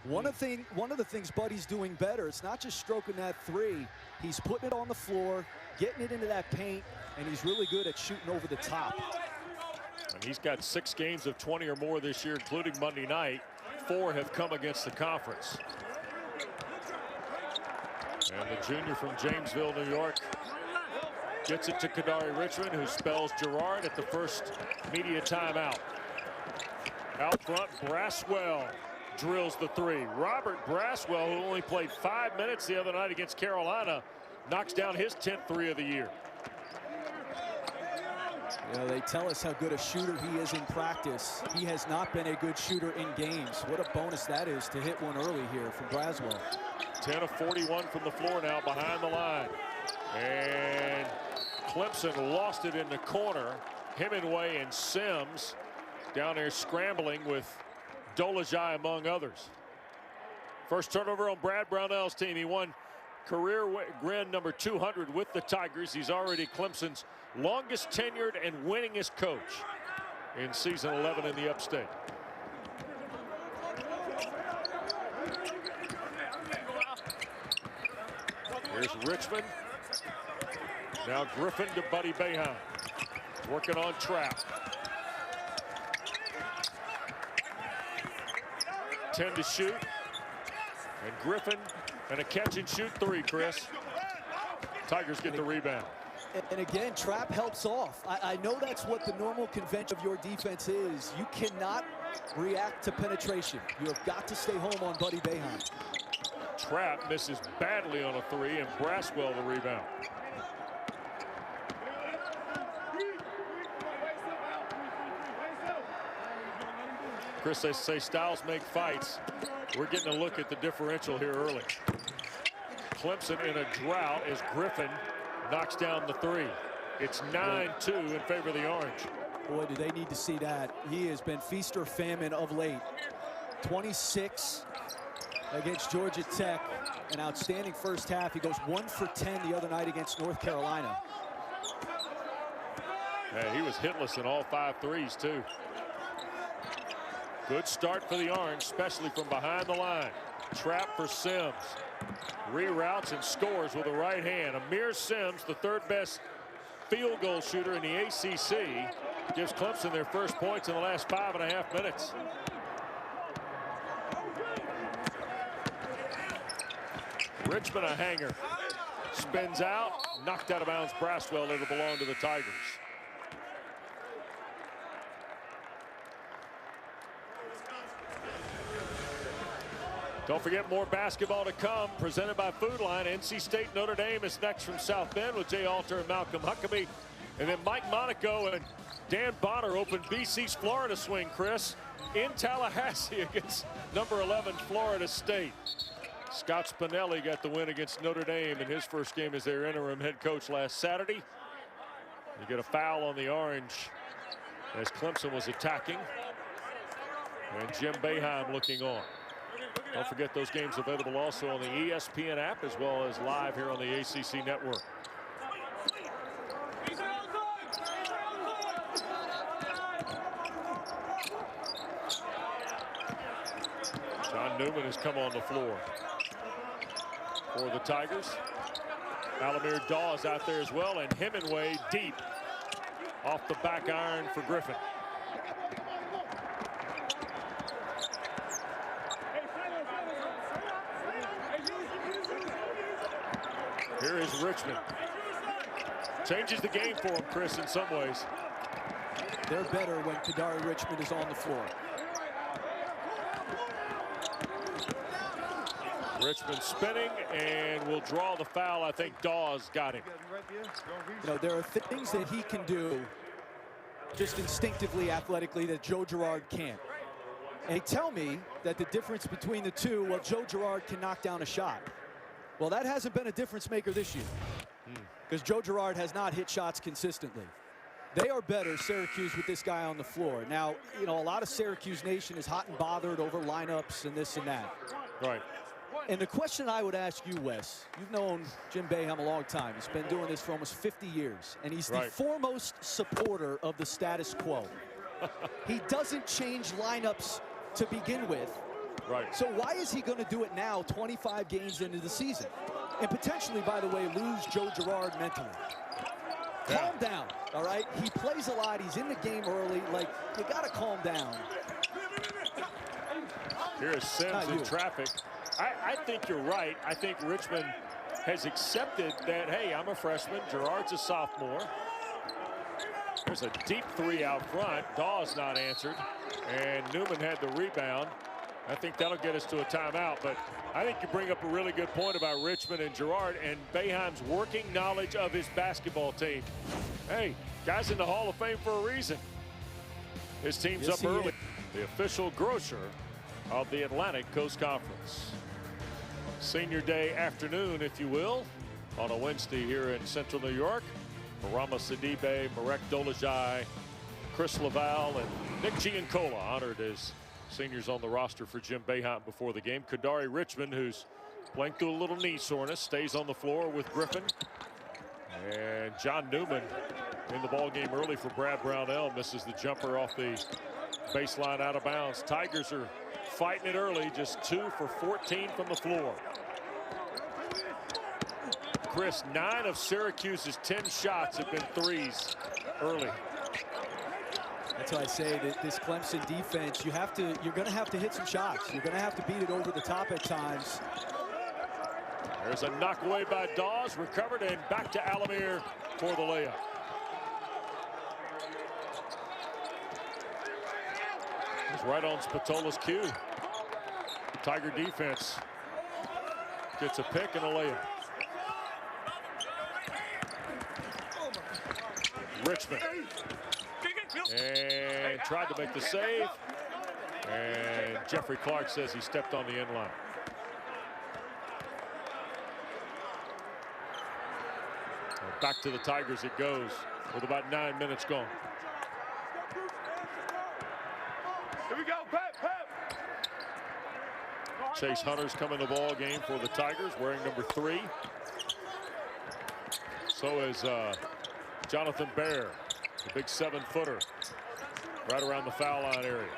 One of the things Buddy's doing better, it's not just stroking that three. He's putting it on the floor, getting it into that paint, and he's really good at shooting over the top. And he's got 6 games of 20 or more this year, including Monday night. 4 have come against the conference. And the junior from Jamesville, New York, gets it to Kadari Richmond, who spells Gerard at the first media timeout. Out front, Braswell drills the three. Robert Braswell, who only played 5 minutes the other night against Carolina, knocks down his 10th three of the year. You know, they tell us how good a shooter he is in practice. He has not been a good shooter in games. What a bonus that is to hit one early here from Braswell. 10 of 41 from the floor now behind the line. And Clemson lost it in the corner. Hemenway and Sims down there scrambling with Dolajai among others. First turnover on Brad Brownell's team. He won career win number 200 with the Tigers. He's already Clemson's longest tenured and winningest coach in season 11 in the upstate. Here's Richmond. Now Griffin to Buddy Boeheim. Working on trap. 10 to shoot. And Griffin and a catch and shoot three, Chris. Tigers get the rebound. And again, trap helps off. I know that's what the normal convention of your defense is. You cannot react to penetration. You have got to stay home on Buddy Boeheim. Trap misses badly on a three, and Braswell the rebound. Chris, they say styles make fights. We're getting a look at the differential here early. Clemson in a drought as Griffin knocks down the three. It's 9-2 in favor of the Orange. Boy, do they need to see that. He has been feast or famine of late. 26 against Georgia Tech. An outstanding first half. He goes 1 for 10 the other night against North Carolina. Yeah, he was hitless in all 5 threes, too. Good start for the Orange, especially from behind the line. Trap for Sims. Reroutes and scores with the right hand. Amir Sims, the 3rd best field goal shooter in the ACC, gives Clemson their first points in the last 5.5 minutes. Richmond a hanger. Spins out. Knocked out of bounds. Braswell. It'll belong to the Tigers. Don't forget, more basketball to come. Presented by Food Line. NC State Notre Dame is next from South Bend with Jay Alter and Malcolm Huckabee. And then Mike Monaco and Dan Bonner open BC's Florida swing, Chris, in Tallahassee against number 11 Florida State. Scott Spinelli got the win against Notre Dame in his first game as their interim head coach last Saturday. You get a foul on the Orange as Clemson was attacking. And Jim Boeheim looking on. Don't forget those games available also on the ESPN app as well as live here on the ACC network. John Newman has come on the floor for the Tigers. Al-Amir Dawes out there as well, and Hemenway deep off the back iron for Griffin. Here is Richmond. Changes the game for him, Chris, in some ways. They're better when Kadari Richmond is on the floor. Richmond spinning and will draw the foul. I think Dawes got him. You know, there are things that he can do just instinctively, athletically, that Joe Girard can't. And they tell me that the difference between the two, well, Joe Girard can knock down a shot. Well, that hasn't been a difference maker this year because Joe Girard has not hit shots consistently. They are better, Syracuse, with this guy on the floor. Now, you know, a lot of Syracuse Nation is hot and bothered over lineups and this and that. Right. And the question I would ask you, Wes, you've known Jim Boeheim a long time. He's been doing this for almost 50 years, and he's the foremost supporter of the status quo. He doesn't change lineups to begin with. Right. So why is he going to do it now, 25 games into the season? And potentially, by the way, lose Joe Girard mentally. Yeah. Calm down, all right? He plays a lot. He's in the game early. Like, you got to calm down. Here is Sims in traffic. I think you're right. I think Richmond has accepted that, hey, I'm a freshman. Girard's a sophomore. There's a deep three out front. Dawes not answered. And Newman had the rebound. I think that'll get us to a timeout. But I think you bring up a really good point about Richmond and Girard and Boeheim's working knowledge of his basketball team. Hey, guy's in the Hall of Fame for a reason. His team's up early. The official grocer of the Atlantic Coast Conference. Senior Day afternoon, if you will, on a Wednesday here in Central New York. Marama Sidibe, Marek Dolezaj, Chris Laval, and Nick Giancola honored as seniors on the roster for Jim Boeheim before the game. Kadari Richmond, who's playing through a little knee soreness, stays on the floor with Griffin. And John Newman in the ball game early for Brad Brownell, misses the jumper off the baseline out of bounds. Tigers are fighting it early, just 2 for 14 from the floor. Chris, 9 of Syracuse's 10 shots have been threes early. That's why I say that this Clemson defense, you're going to have to hit some shots. You're going to have to beat it over the top at times. There's a knock away by Dawes, recovered, and back to Al-Amir for the layup. He's right on Spatola's cue. Tiger defense gets a pick and a layup. Richmond. And tried to make the save. And Jeffrey Clark says he stepped on the end line. And back to the Tigers it goes with about 9 minutes gone. Here we go, Pep, Pep. Chase Hunter's coming to the ball game for the Tigers, wearing number 3. So is Jonathan Baer, the big 7-footer, right around the foul line area.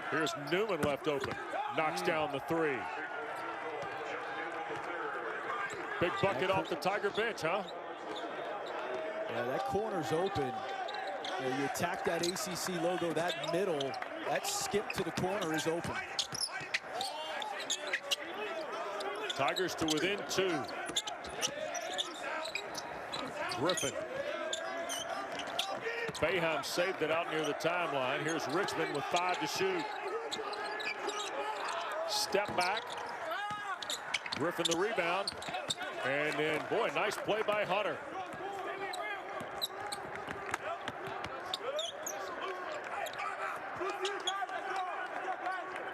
Here's Newman left open, knocks down the 3. Big bucket off the Tiger bench, huh? Yeah, that corner's open. You attack that ACC logo, that middle, that skip to the corner is open. Tigers to within 2. Griffin. Boeheim saved it out near the timeline. Here's Richmond with 5 to shoot. Step back. Griffin the rebound. And then, boy, nice play by Hunter.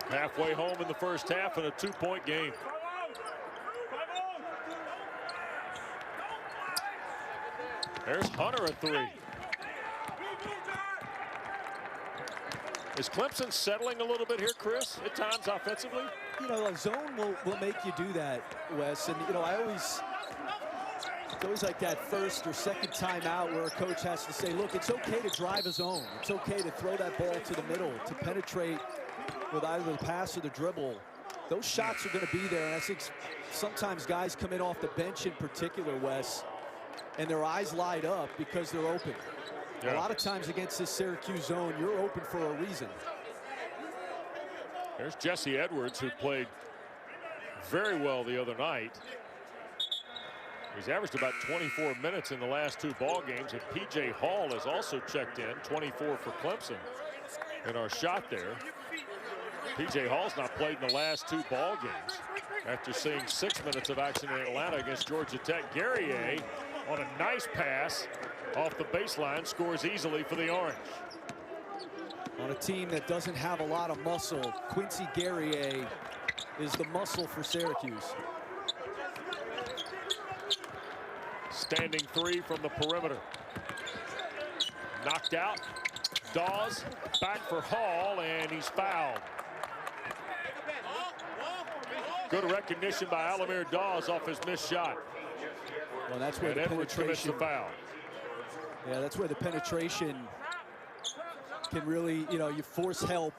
Halfway home in the first half in a 2-point game. There's Hunter at 3. Is Clemson settling a little bit here, Chris, at times offensively? You know, a zone will make you do that, Wes. And, you know, it's always like that first or second time out where a coach has to say, look, it's okay to drive a zone. It's okay to throw that ball to the middle, to penetrate with either the pass or the dribble. Those shots are going to be there. And I think sometimes guys come in off the bench in particular, Wes, and their eyes light up because they're open. Yeah. A lot of times against this Syracuse zone, you're open for a reason. There's Jesse Edwards, who played very well the other night. He's averaged about 24 minutes in the last 2 ball games, and P.J. Hall has also checked in, 24 for Clemson in our shot there. P.J. Hall's not played in the last 2 ball games after seeing 6 minutes of action in Atlanta against Georgia Tech. Guerrier on a nice pass off the baseline, scores easily for the Orange. On a team that doesn't have a lot of muscle, Quincy Guerrier is the muscle for Syracuse. Standing 3 from the perimeter. Knocked out. Dawes back for Hall, and he's fouled. Good recognition by Al-Amir Dawes off his missed shot. Well, that's where and the Edwards commits the foul. Yeah, that's where the penetration can really, you know, you force help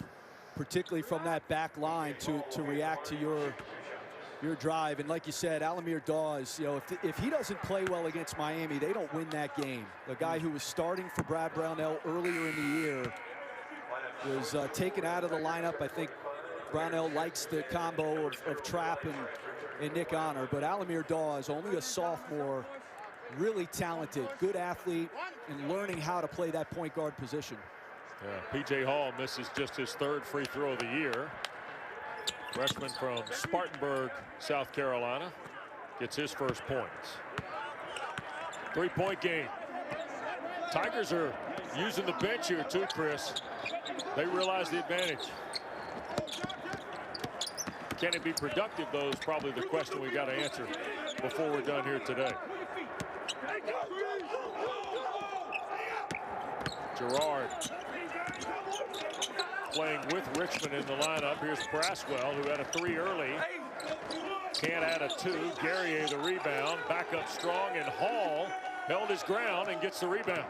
particularly from that back line to react to your drive. And like you said, Al-Amir Dawes, you know, if he doesn't play well against Miami, they don't win that game. The guy who was starting for Brad Brownell earlier in the year was taken out of the lineup. I think Brownell likes the combo of Trapp and Nick Honor, but Al-Amir Dawes, only a sophomore, really talented, good athlete, and learning how to play that point guard position. Yeah, P.J. Hall misses just his 3rd free throw of the year. Freshman from Spartanburg, South Carolina, gets his first points. 3-point game. Tigers are using the bench here too, Chris. They realize the advantage. Can it be productive, though, is probably the question we got to answer before we're done here today. Gerard playing with Richmond in the lineup. Here's Braswell, who had a 3 early. Can't add a 2. Guerrier the rebound. Back up strong, and Hall held his ground and gets the rebound.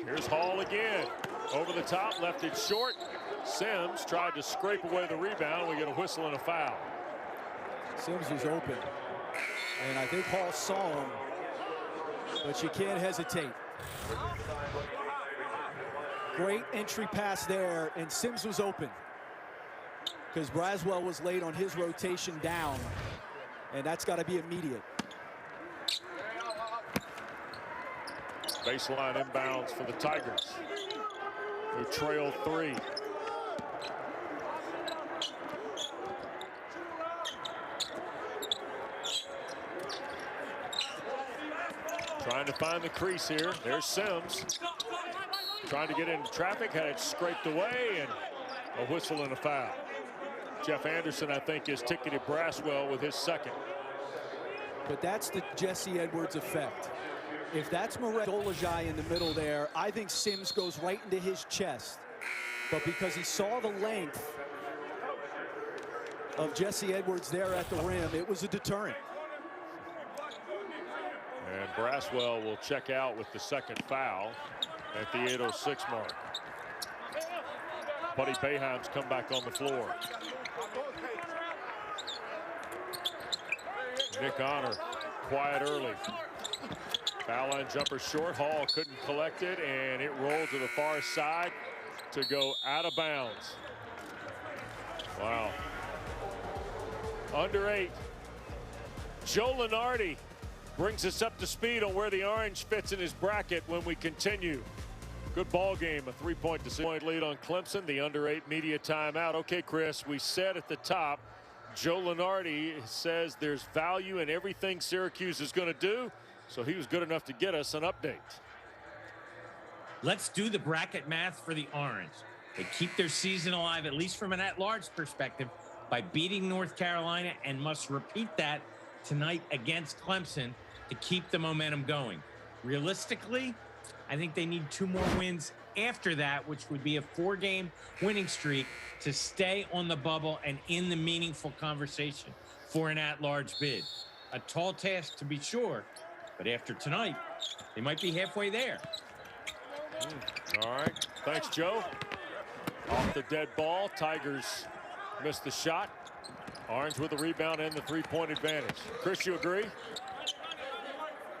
Here's Hall again. Over the top, left it short. Sims tried to scrape away the rebound. We get a whistle and a foul. Sims was open, and I think Hall saw him, but you can't hesitate. Great entry pass there, and Sims was open because Braswell was late on his rotation down, and that's got to be immediate. Baseline inbounds for the Tigers, who trail 3. Trying to find the crease here. There's Sims. Trying to get into traffic, had it scraped away, and a whistle and a foul. Jeff Anderson, I think, has ticketed Braswell with his 2nd. But that's the Jesse Edwards effect. If that's Dolajai in the middle there, I think Sims goes right into his chest. But because he saw the length of Jesse Edwards there at the rim, it was a deterrent. And Braswell will check out with the 2nd foul at the 8:06 mark. Buddy Boeheim's come back on the floor. Nick Honor, quiet early. Foul line jumper short. Hall couldn't collect it, and it rolled to the far side to go out of bounds. Wow. Under 8. Joe Lunardi brings us up to speed on where the Orange fits in his bracket when we continue. Good ball game, a 3-point lead on Clemson. The under 8 media timeout. Okay, Chris, we said at the top, Joe Lunardi says there's value in everything Syracuse is going to do. So he was good enough to get us an update. Let's do the bracket math for the Orange. They keep their season alive, at least from an at-large perspective, by beating North Carolina, and must repeat that tonight against Clemson to keep the momentum going. Realistically, I think they need 2 more wins after that, which would be a 4-game winning streak to stay on the bubble and in the meaningful conversation for an at-large bid. A tall task, to be sure, but after tonight, they might be halfway there. All right. Thanks, Joe. Off the dead ball. Tigers missed the shot. Orange with the rebound and the 3-point advantage. Chris, you agree?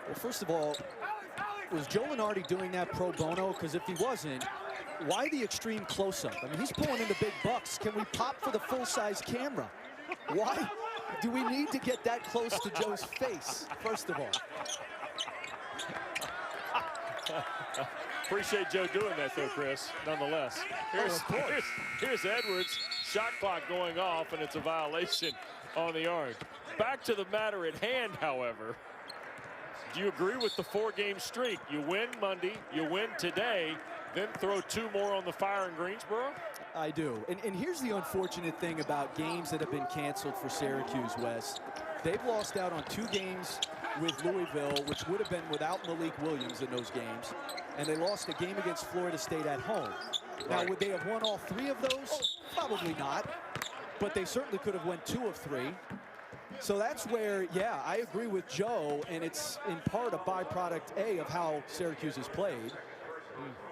Well, first of all, was Joe Lunardi doing that pro bono? Because if he wasn't, why the extreme close-up? I mean, he's pulling in the big bucks. Can we pop for the full-size camera? Why do we need to get that close to Joe's face, first of all? Appreciate Joe doing that, though, Chris, nonetheless. Here's Edwards. Shot clock going off, and it's a violation on the Orange. Back to the matter at hand, however. Do you agree with the 4-game streak? You win Monday, you win today, then throw 2 more on the fire in Greensboro? I do. And here's the unfortunate thing about games that have been canceled for Syracuse, Wes. They've lost out on 2 games with Louisville, which would have been without Malik Williams in those games. And they lost a game against Florida State at home. Now, would they have won all 3 of those? Probably not. But they certainly could have won 2 of 3. So that's where, yeah, I agree with Joe, and it's in part a byproduct, A, of how Syracuse has played,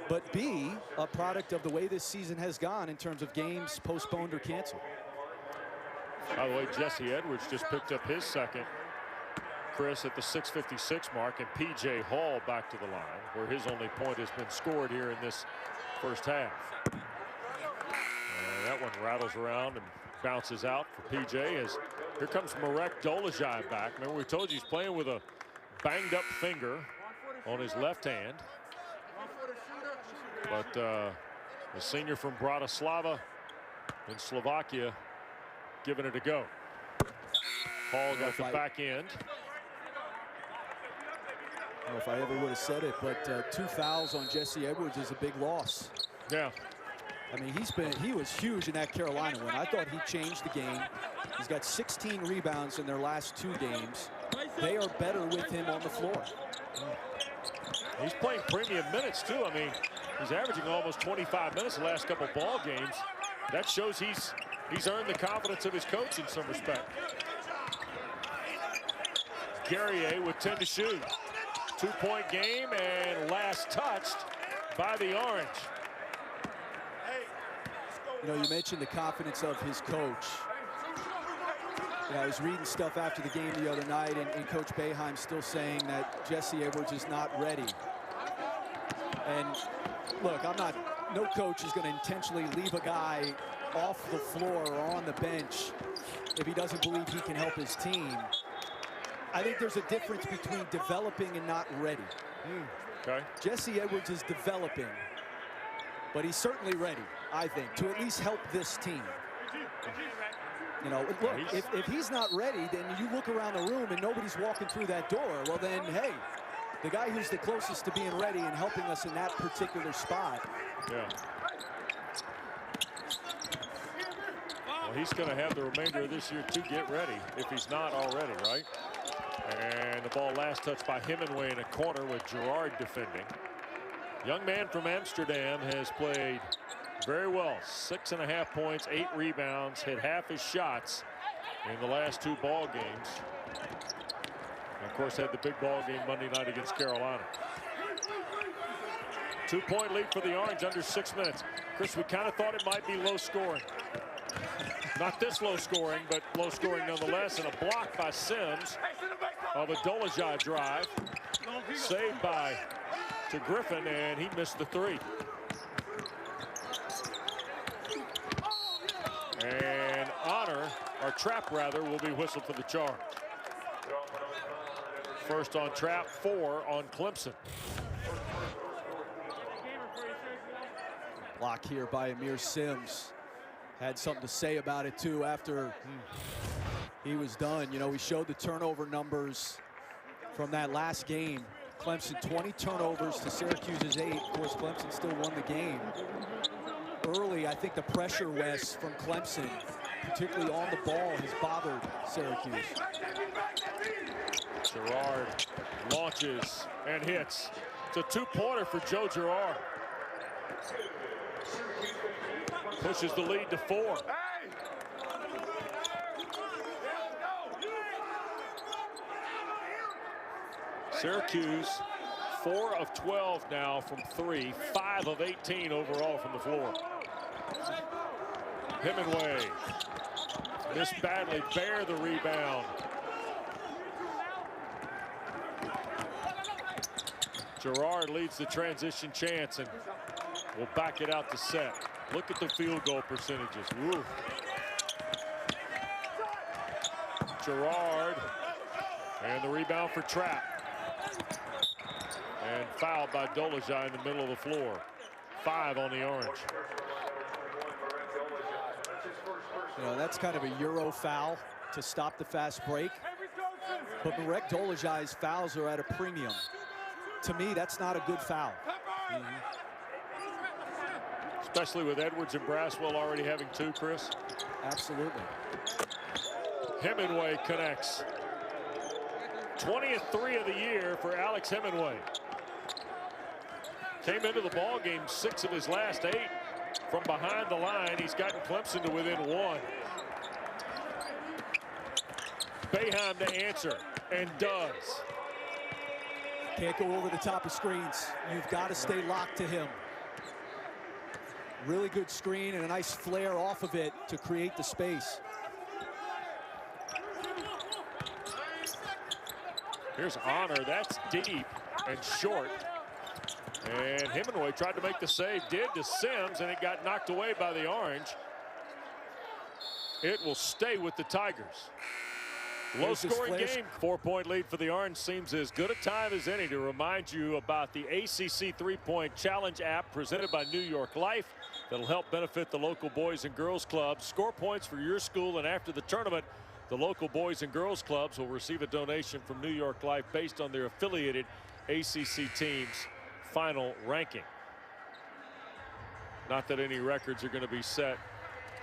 but B, a product of the way this season has gone in terms of games postponed or canceled. By the way, Jesse Edwards just picked up his second, Chris, at the 6:56 mark, and P.J. Hall back to the line, where his only point has been scored here in this first half. And that one rattles around and bounces out for P.J. as here comes Marek Dolezaj back. Remember, we told you he's playing with a banged up finger on his left hand. But the senior from Bratislava in Slovakia giving it a go. Hall got the back end. I don't know if I ever would have said it, but 2 fouls on Jesse Edwards is a big loss. Yeah. I mean, he was huge in that Carolina win. I thought he changed the game. He's got 16 rebounds in their last 2 games. They are better with him on the floor. He's playing premium minutes too. I mean, he's averaging almost 25 minutes the last couple ball games. That shows he's earned the confidence of his coach in some respect. Guerrier with 10 to shoot. 2-point game and last touched by the Orange. You know, you mentioned the confidence of his coach. Yeah, I was reading stuff after the game the other night, and Coach Boeheim still saying that Jesse Edwards is not ready. And look, no coach is going to intentionally leave a guy off the floor or on the bench if he doesn't believe he can help his team. I think there's a difference between developing and not ready. Okay. Jesse Edwards is developing, but he's certainly ready, I think, to at least help this team. You know, look, if he's not ready, then you look around the room and nobody's walking through that door. Well, then, hey, the guy who's the closest to being ready and helping us in that particular spot. Yeah. Well, he's going to have the remainder of this year to get ready if he's not already, right? And the ball last touched by Hemenway in a corner with Gerard defending. Young man from Amsterdam has played very well. 6.5 points, 8 rebounds, hit half his shots in the last 2 ball games. And of course, had the big ball game Monday night against Carolina. 2-point lead for the Orange under 6 minutes. Chris, we kind of thought it might be low scoring. Not this low scoring, but low scoring nonetheless. And a block by Sims of a Dolezaj drive. Saved to Griffin, and he missed the 3. And trap rather, will be whistled for the charge. First on trap, 4 on Clemson. Block here by Amir Sims. Had something to say about it too after he was done. You know, we showed the turnover numbers from that last game. Clemson 20 turnovers to Syracuse's 8. Of course, Clemson still won the game. Early, I think the pressure, Wes, from Clemson, particularly on the ball, has bothered Syracuse. Gerard launches and hits. It's a 2-pointer for Joe Girard. Pushes the lead to 4. Syracuse 4 of 12 now from 3, 5 of 18 overall from the floor. Hemenway missed badly. Bear the rebound. Gerard leads the transition chance and will back it out to set. Look at the field goal percentages. Woo. Gerard and the rebound for Trapp. And fouled by Dolezaj in the middle of the floor. 5 on the Orange. You know, that's kind of a Euro foul to stop the fast break. But Marek Dolezaj's fouls are at a premium. To me, that's not a good foul. Especially with Edwards and Braswell already having 2, Chris. Absolutely. Hemenway connects. 20th 3 of the year for Alex Hemenway. Came into the ball game 6 of his last 8 from behind the line. He's gotten Clemson to within 1. Boeheim to answer, and does. Can't go over the top of screens. You've got to stay locked to him. Really good screen and a nice flare off of it to create the space. Here's Honor. That's deep and short. And Hemenway tried to make the save, did to Sims, and it got knocked away by the Orange. It will stay with the Tigers. Low-scoring game. 4-point lead for the Orange seems as good a time as any to remind you about the ACC 3-point challenge app presented by New York Life that'll help benefit the local boys and girls clubs. Score points for your school, and after the tournament, the local boys and girls clubs will receive a donation from New York Life based on their affiliated ACC team's final ranking. Not that any records are going to be set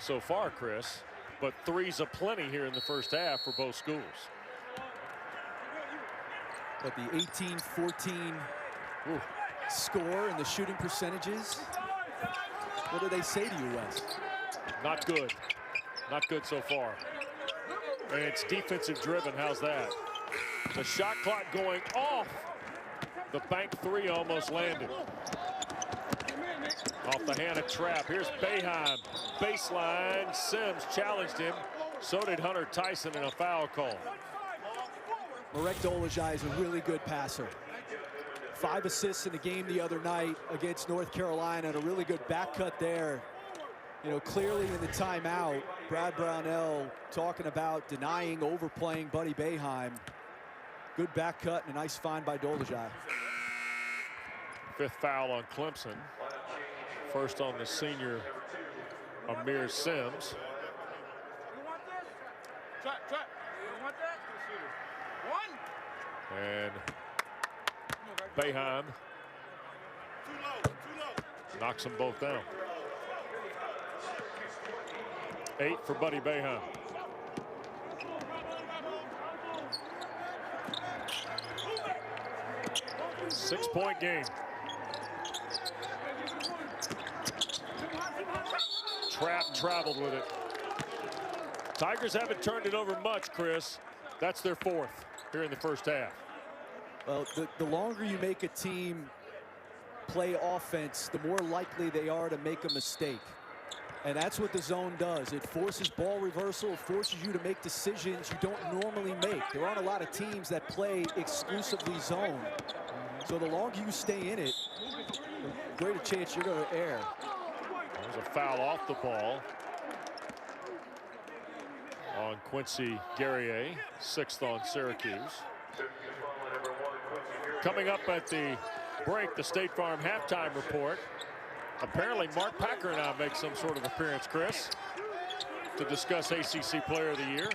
so far, Chris, but threes aplenty here in the first half for both schools. But the 18-14 score and the shooting percentages, what do they say to you, Wes? Not good. Not good so far. And it's defensive driven. How's that? The shot clock going off. The bank three almost landed. Off the hand of Trapp. Here's Boeheim. Baseline. Sims challenged him. So did Hunter Tyson in a foul call. Marek Dolezaj is a really good passer. 5 assists in the game the other night against North Carolina, and a really good back cut there. You know, clearly in the timeout, Brad Brownell talking about denying overplaying Buddy Boeheim. Good back cut and a nice find by Dolezaj. 5th foul on Clemson. First on the senior Al-Amir Sims. And Boeheim knocks them both down. 8 for Buddy Boeheim. Six-point game. Trapp traveled with it. Tigers haven't turned it over much, Chris. That's their 4th here in the first half. Well, the longer you make a team play offense, the more likely they are to make a mistake. And that's what the zone does. It forces ball reversal. It forces you to make decisions you don't normally make. There aren't a lot of teams that play exclusively zone. So the longer you stay in it, the greater chance you're going to err. There's a foul off the ball on Quincy Guerrier, 6th on Syracuse. Coming up at the break, the State Farm halftime report. Apparently, Mark Packer and I make some sort of appearance, Chris, to discuss ACC Player of the Year.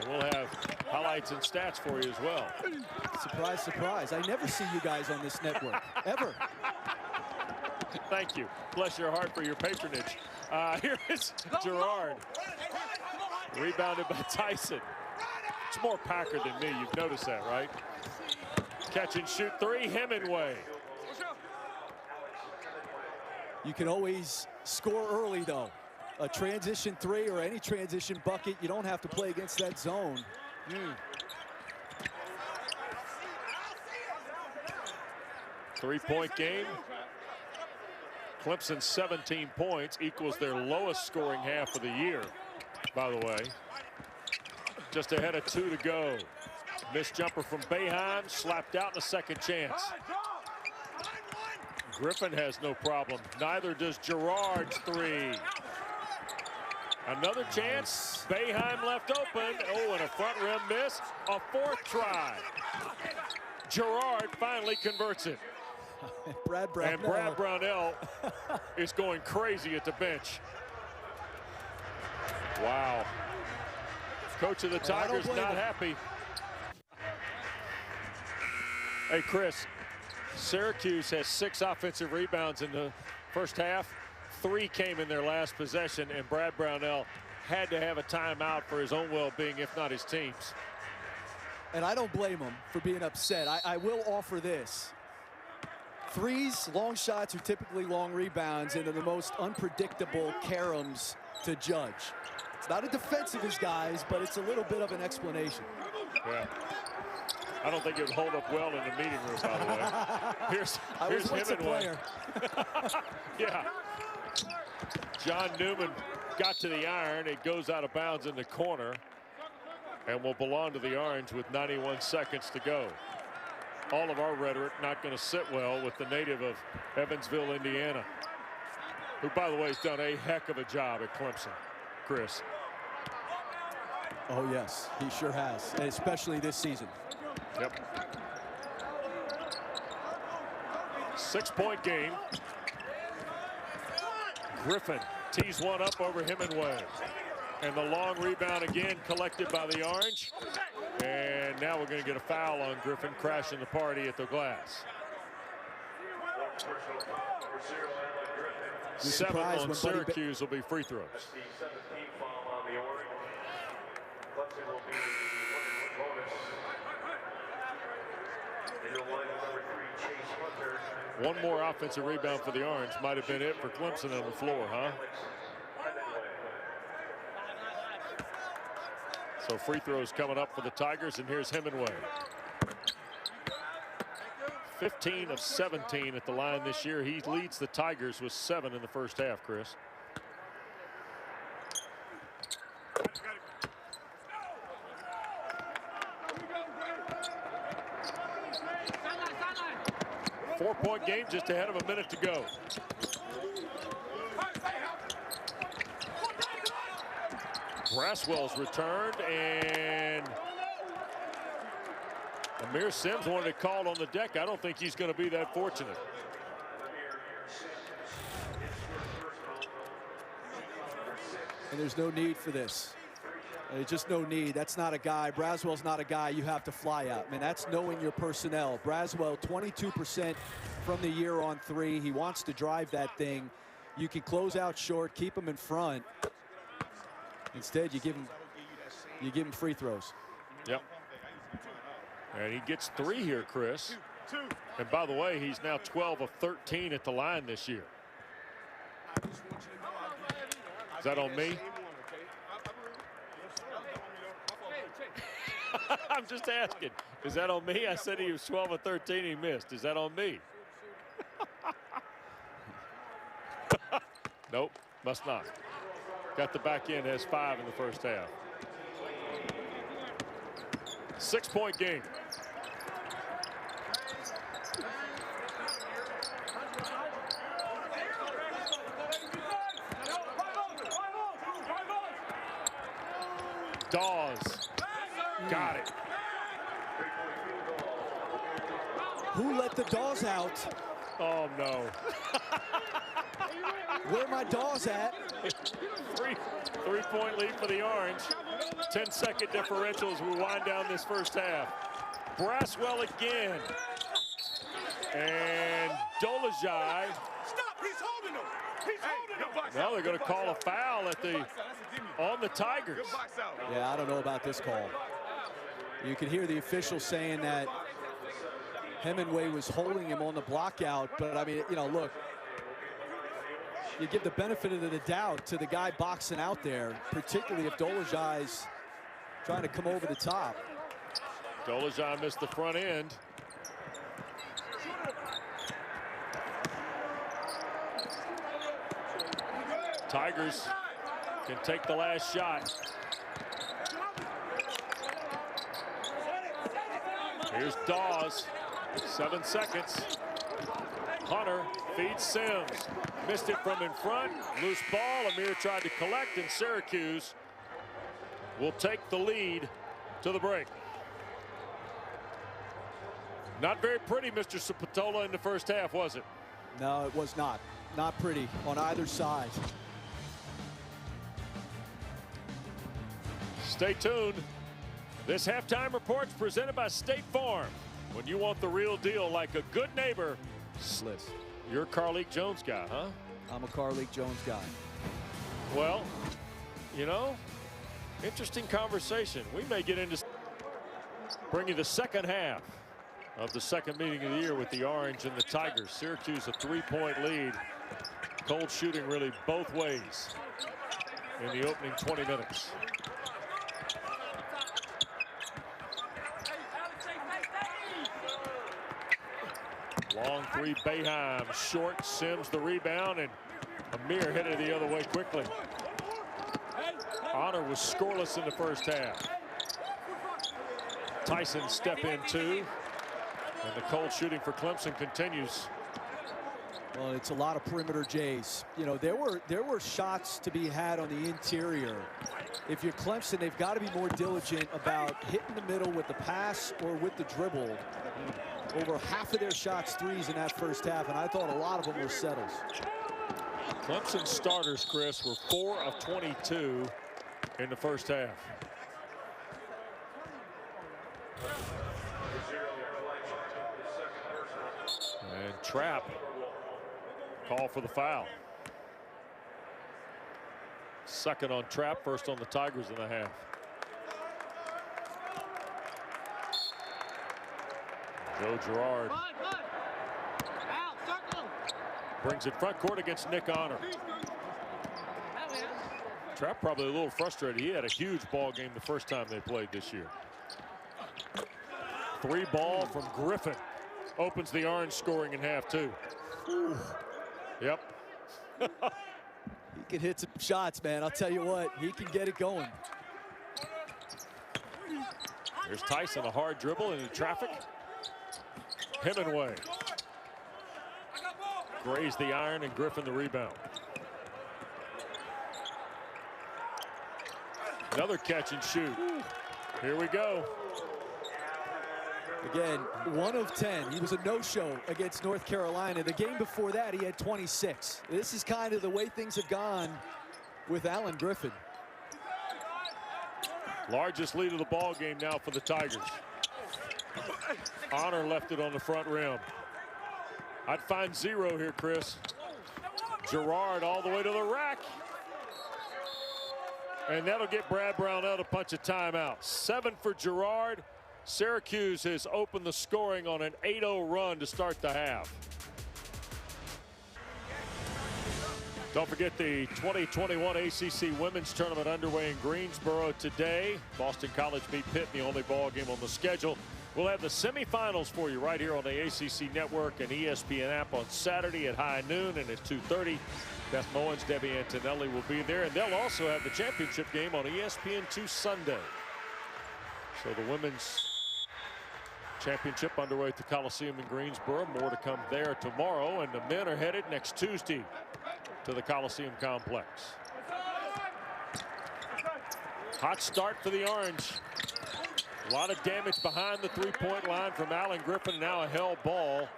And we'll have highlights and stats for you as well. Surprise, surprise. I never see you guys on this network, ever. Thank you. Bless your heart for your patronage. Here is Gerard. Rebounded by Tyson. It's more Packer than me. You've noticed that, right? Catch and shoot 3, Hemenway. You can always score early, though. A transition 3 or any transition bucket, you don't have to play against that zone. 3-point game. Clemson 17 points equals their lowest scoring half of the year, by the way. Just ahead of 2 to go. Missed jumper from Boeheim, slapped out in a second chance. Griffin has no problem. Neither does Gerard's 3. Another chance. Boeheim left open. Oh, and a front rim miss. A 4th try. Gerard finally converts it. Brad Brownell. And Brad Brownell is going crazy at the bench. Wow. Coach of the Tigers not happy. Hey, Chris, Syracuse has 6 offensive rebounds in the first half. 3 came in their last possession, and Brad Brownell had to have a timeout for his own well-being, if not his team's. And I don't blame him for being upset. I will offer this. Threes, long shots are typically long rebounds into the most unpredictable caroms to judge. It's not a defensive as guys, but it's a little bit of an explanation. Yeah. I don't think it would hold up well in the meeting room, by the way. Here's Hemenway. Yeah. John Newman got to the iron. It goes out of bounds in the corner and will belong to the Orange with 91 seconds to go. All of our rhetoric not going to sit well with the native of Evansville, Indiana, who, by the way, has done a heck of a job at Clemson. Chris. Oh, yes, he sure has, and especially this season. Yep. 6-point game. Griffin tees one up over Hemenway. And the long rebound again collected by the Orange. And now we're going to get a foul on Griffin, crashing the party at the glass. 7 on Syracuse will be free throws. One more offensive rebound for the Orange might have been it for Clemson on the floor, huh? So free throws coming up for the Tigers, and here's Hemenway. 15 of 17 at the line this year. He leads the Tigers with 7 in the first half, Chris. Four-point game, just ahead of a minute to go. Braswell's returned, and Amir Sims wanted it called on the deck. I don't think he's going to be that fortunate. And there's no need for this. There's just no need. That's not a guy. Braswell's not a guy you have to fly out. I mean, that's knowing your personnel. Braswell, 22% from the year on 3. He wants to drive that thing. You can close out short, keep him in front. Instead, you give him free throws. Yep. And he gets 3 here, Chris. And by the way, he's now 12 of 13 at the line this year. Is that on me? I'm just asking. Is that on me? I said he was 12 of 13. He missed. Is that on me? Nope, must not. Got the back end, has 5 in the first half. 6-point game. Dawes got it. Who let the Dawes out? Oh, no. Where my Dawes at? Three-point lead for the Orange. 10-second differential as we wind down this first half. Braswell again. And Dolezaj. Stop, he's holding him. He's holding him. Now they're going to call a foul on the Tigers. Yeah, I don't know about this call. You can hear the official saying that Hemenway was holding him on the block out, but I mean, you know, look, you give the benefit of the doubt to the guy boxing out there, particularly if Dolezaj's trying to come over the top. Dolezaj missed the front end. Tigers can take the last shot. Here's Dawes. 7 seconds. Hunter feeds Sims. Missed it from in front. Loose ball. Amir tried to collect, and Syracuse will take the lead to the break. Not very pretty, Mr. Sapatola, in the first half, was it? No, it was not. Not pretty on either side. Stay tuned. This halftime report's presented by State Farm. When you want the real deal like a good neighbor, Sliss. You're a Carleek Jones guy, huh? I'm a Carleek Jones guy. Well, you know, interesting conversation. We may get into bring you the second half of the second meeting of the year with the Orange and the Tigers. Syracuse a 3-point lead. Cold shooting really both ways. in the opening 20 minutes. Long three, Boeheim, short, Sims the rebound, and Amir hit it the other way quickly. Honor was scoreless in the first half. Tyson step in two, and the cold shooting for Clemson continues. Well, it's a lot of perimeter Jays. You know, there were shots to be had on the interior. If you're Clemson, they've got to be more diligent about hitting the middle with the pass or with the dribble. Over half of their shots threes in that first half, and I thought a lot of them were settles. Clemson starters, Chris, were 4 of 22 in the first half. And Trapp call for the foul. Second on Trapp, first on the Tigers in the half. Joe Girard brings it front court against Nick Honor. Trapp probably a little frustrated. He had a huge ball game the first time they played this year. Three ball from Griffin opens the Orange scoring in half two. Yep. He can hit some shots, man. I'll tell you what, he can get it going. There's Tyson, a hard dribble into traffic. Hemenway grazed the iron, and Griffin the rebound. Another catch and shoot. Here we go. Again, 1 of 10. He was a no-show against North Carolina. The game before that, he had 26. This is kind of the way things have gone with Alan Griffin. Largest lead of the ball game now for the Tigers. Honor left it on the front rim. I'd find 0 here, Chris. Girard all the way to the rack. And that'll get Brad Brownell to punch a timeout. 7 for Girard. Syracuse has opened the scoring on an 8-0 run to start the half. Don't forget the 2021 ACC Women's Tournament underway in Greensboro today. Boston College beat Pitt in the only ball game on the schedule. We'll have the semifinals for you right here on the ACC Network and ESPN app on Saturday at high noon and at 2:30. Beth Mowins, Debbie Antonelli will be there, and they'll also have the championship game on ESPN2 Sunday. So the women's championship underway at the Coliseum in Greensboro. More to come there tomorrow, and the men are headed next Tuesday to the Coliseum complex. Hot start for the Orange. A lot of damage behind the three-point line from Alan Griffin. Now a held ball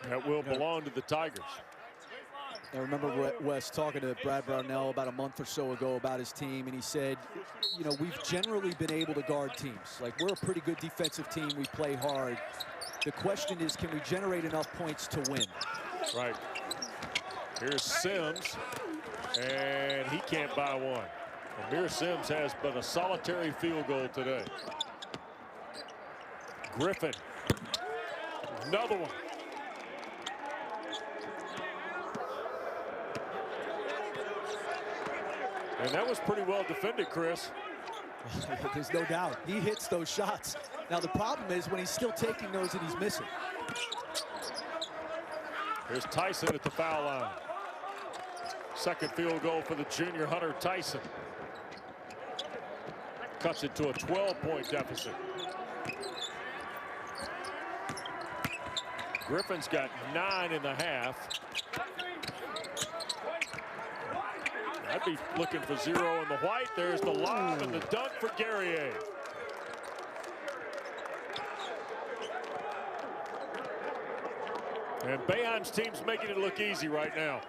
that will belong to the Tigers. I remember Wes talking to Brad Brownell about a month or so ago about his team, and he said, you know, we've generally been able to guard teams. Like, we're a pretty good defensive team. We play hard. The question is, can we generate enough points to win? Right. Here's Sims, and he can't buy one. Amir Sims has but a solitary field goal today. Griffin, another one. And that was pretty well defended, Chris. There's no doubt. He hits those shots. Now, the problem is when he's still taking those and he's missing. Here's Tyson at the foul line. Second field goal for the junior Hunter Tyson. Cuts it to a 12-point deficit. Griffin's got 9 in the half. I'd be looking for 0 in the white. There's the lob and the dunk for Guerrier. And Boeheim's team's making it look easy right now.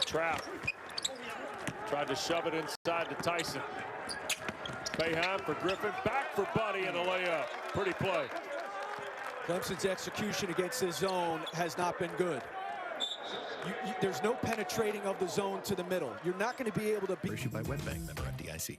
Trapp tried to shove it inside to Tyson. Boeheim for Griffin, back for Buddy, and a layup. Pretty play. Clemson's execution against the zone has not been good. There's no penetrating of the zone to the middle. You're not going to be able to beat. Issued by WebBank, member FDIC.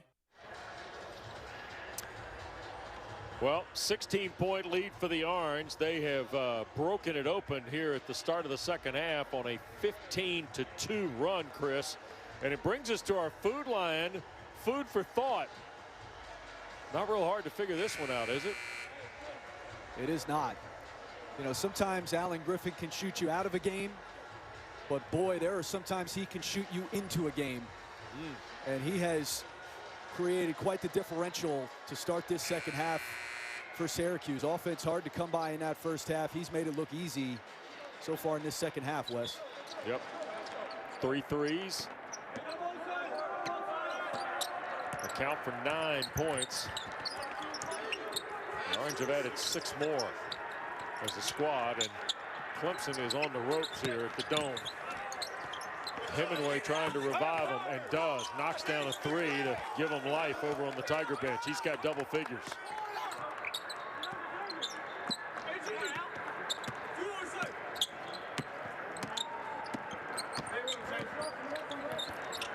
Well, 16-point lead for the Orange. They have broken it open here at the start of the second half on a 15-2 run, Chris. And it brings us to our food line. Food for thought. Not real hard to figure this one out, is it? It is not. You know, sometimes Alan Griffin can shoot you out of a game, but boy, there are sometimes he can shoot you into a game. And he has created quite the differential to start this second half for Syracuse. Offense hard to come by in that first half. He's made it look easy so far in this second half, Wes. Yep. 3 threes. Account for 9 points. The Orange have added 6 more as a squad, and Clemson is on the ropes here at the Dome. Hemenway trying to revive him, and does. Knocks down a 3 to give him life over on the Tiger bench. He's got double figures.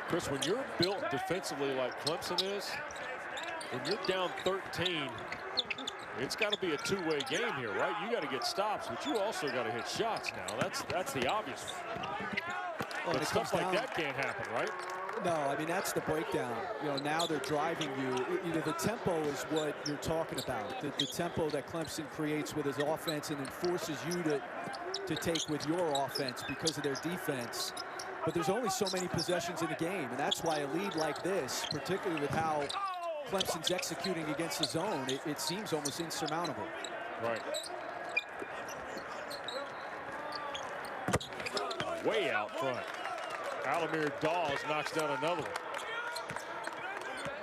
Chris, when you're built defensively like Clemson is, when you're down 13, it's got to be a two-way game here, right? You got to get stops, but you also got to hit shots now. That's the obvious one. But stuff like that can't happen, right? No, I mean, that's the breakdown. You know, now they're driving you. You know, the tempo is what you're talking about. The tempo that Clemson creates with his offense and then forces you to take with your offense because of their defense. But there's only so many possessions in the game, and that's why a lead like this, particularly with how Clemson's executing against the zone, it seems almost insurmountable. Right. Way out front. Al-Amir Dawes knocks down another one.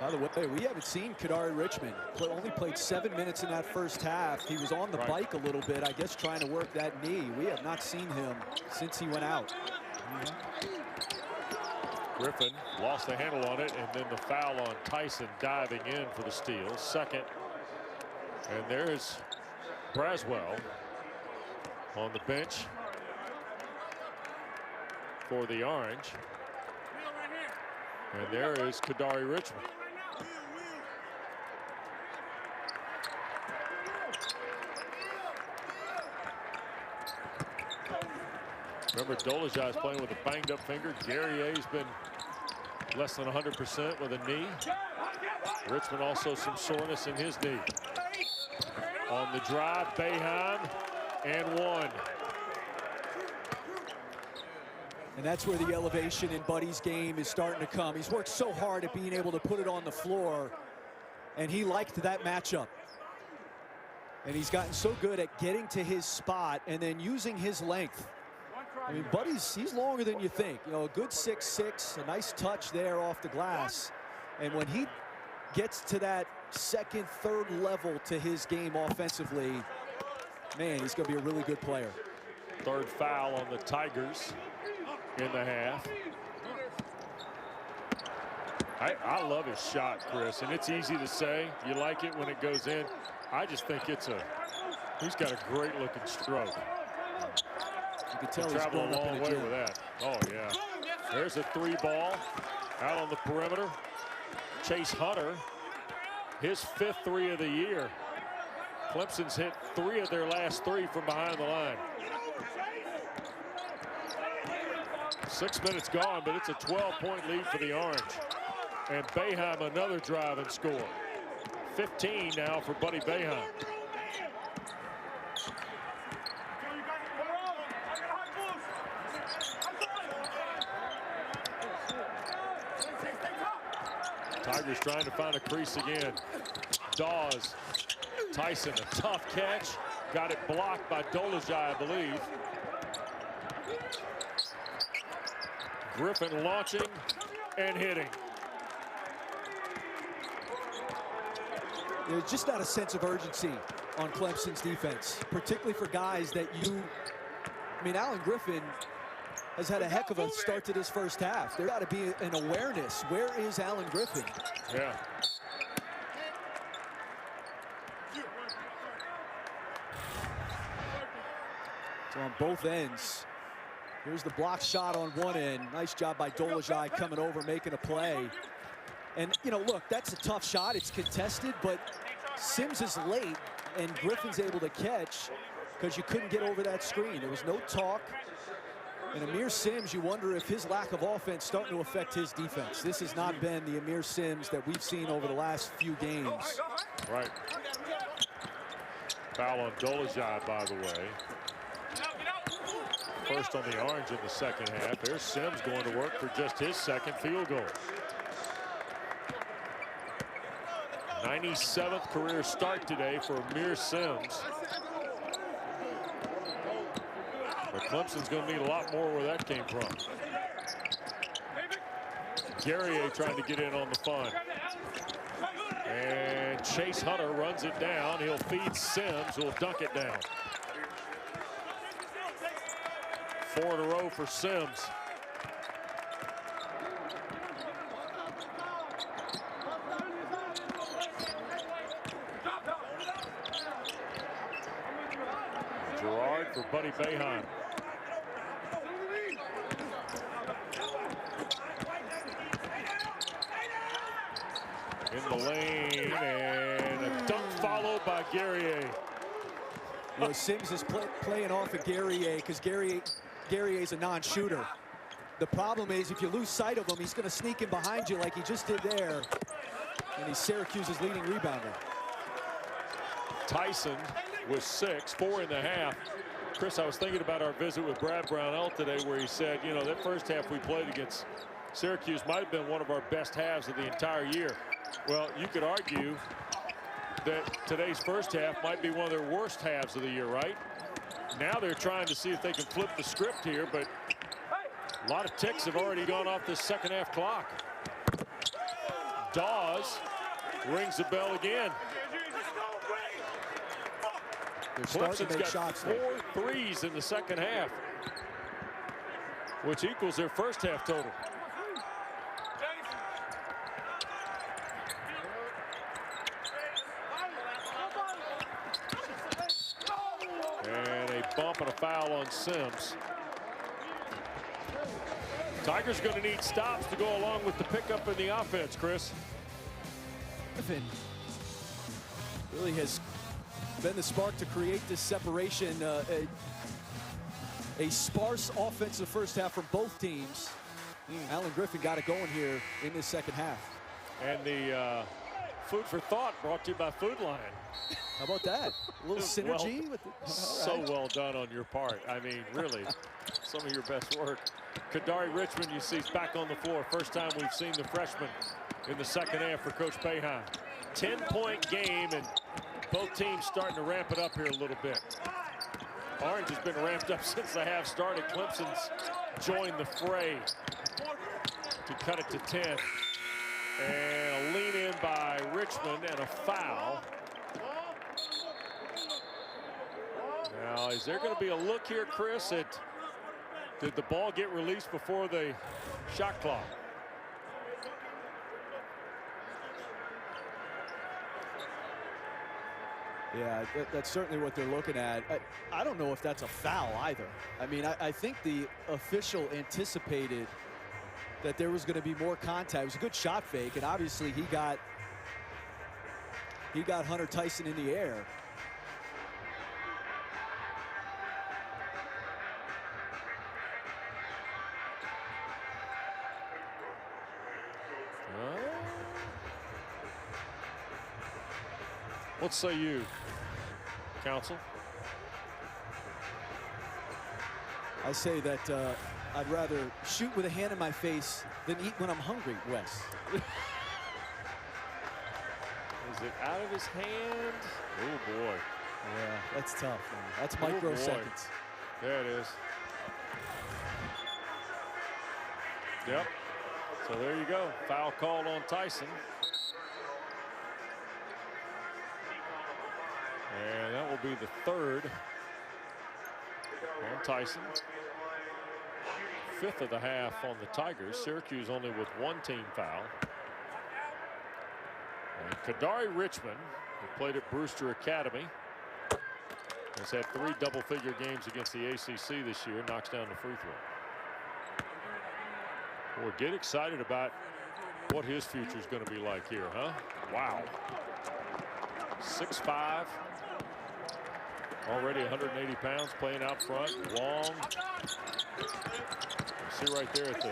By the way, we haven't seen Kadari Richmond. Only played 7 minutes in that first half. He was on the bike a little bit, I guess, trying to work that knee. We have not seen him since he went out. Griffin lost the handle on it, and then the foul on Tyson diving in for the steal. Second. And there's Braswell on the bench for the Orange. And there is Kadari Richmond. Remember, Dolezaj is playing with a banged up finger. Guerrier's been less than 100% with a knee. Richmond also some soreness in his knee. On the drive, Boeheim, and one. And that's where the elevation in Buddy's game is starting to come. He's worked so hard at being able to put it on the floor, and he liked that matchup. And he's gotten so good at getting to his spot and then using his length. I mean, he's longer than you think. You know, a good 6'6", a nice touch there off the glass. And when he gets to that second, third level to his game offensively, man, he's going to be a really good player. Third foul on the Tigers in the half. I love his shot, Chris, and it's easy to say. You like it when it goes in. I just think he's got a great looking stroke. You can tell he's travel a going long way with that. Oh, yeah. There's a 3 ball out on the perimeter. Chase Hunter, his 5th 3 of the year. Clemson's hit 3 of their last 3 from behind the line. 6 minutes gone, but it's a 12-point lead for the Orange. And Boeheim another drive and score. 15 now for Buddy Boeheim. Tigers trying to find a crease again. Dawes, Tyson, a tough catch. Got it blocked by Dolezaj, I believe. Griffin launching and hitting. There's just not a sense of urgency on Clemson's defense, particularly for guys that I mean, Alan Griffin has had a heck of a start to this first half. There got to be an awareness. Where is Alan Griffin? Yeah. So on both ends. Here's the block shot on one end. Nice job by Dolezaj coming over, making a play. And, you know, look, that's a tough shot. It's contested, but Sims is late, and Griffin's able to catch because you couldn't get over that screen. There was no talk. And Amir Sims, you wonder if his lack of offense starting to affect his defense. This has not been the Amir Sims that we've seen over the last few games. Right. Foul on Dolezaj, by the way. First on the orange in the second half. There's Sims going to work for just his second field goal. 97th career start today for Amir Sims. But Clemson's going to need a lot more where that came from. Guerrier trying to get in on the fun. And Chase Hunter runs it down. He'll feed Sims, who'll dunk it down. 4 in a row for Sims. Gerard for Buddy Boeheim. In the lane, and a dunk followed by Guerrier. Well, Sims is playing off of Guerrier because Guerrier's a non-shooter. The problem is if you lose sight of him, he's going to sneak in behind you like he just did there. And he's Syracuse's leading rebounder. Tyson was 6, 4.5. Chris, I was thinking about our visit with Brad Brownell today where he said, you know, that first half we played against Syracuse might have been one of our best halves of the entire year. Well, you could argue that today's first half might be one of their worst halves of the year, right? Now they're trying to see if they can flip the script here, but a lot of ticks have already gone off this second half clock. Dawes rings the bell again. They're starting to make shots. 4 threes in the second half, which equals their first half total. And a bump and a foul on Sims. Tigers going to need stops to go along with the pickup in the offense, Chris. Griffin really has been the spark to create this separation. A sparse offensive first half from both teams. Alan Griffin got it going here in this second half. And the food for thought brought to you by Food Lion. How about that? A little synergy. Well, with the, so well done on your part. I mean, really, some of your best work. Kadari Richmond, you see, is back on the floor. First time we've seen the freshman in the second half for Coach Boeheim. 10-point game, and both teams starting to ramp it up here a little bit. Orange has been ramped up since the half started. Clemson's joined the fray to cut it to 10. And a lean in by Richmond and a foul. Now, is there going to be a look here, Chris, at did the ball get released before the shot clock? Yeah, that's certainly what they're looking at. I don't know if that's a foul either. I mean, I think the official anticipated that there was going to be more contact. It was a good shot fake, and obviously he got Hunter Tyson in the air. What say you, counsel? I say that I'd rather shoot with a hand in my face than eat when I'm hungry, Wes. Is it out of his hand? Oh, boy. Yeah, that's tough, man. That's microseconds. There it is. Yep. So there you go. Foul called on Tyson. And that will be the third on Tyson. 5th of the half on the Tigers. Syracuse only with 1 team foul. And Kadari Richmond, who played at Brewster Academy, has had 3 double-figure games against the ACC this year, knocks down the free throw. Boy, get excited about what his future is going to be like here, huh? Wow. 6'5". Already 180 pounds, playing out front. Long. See right there at the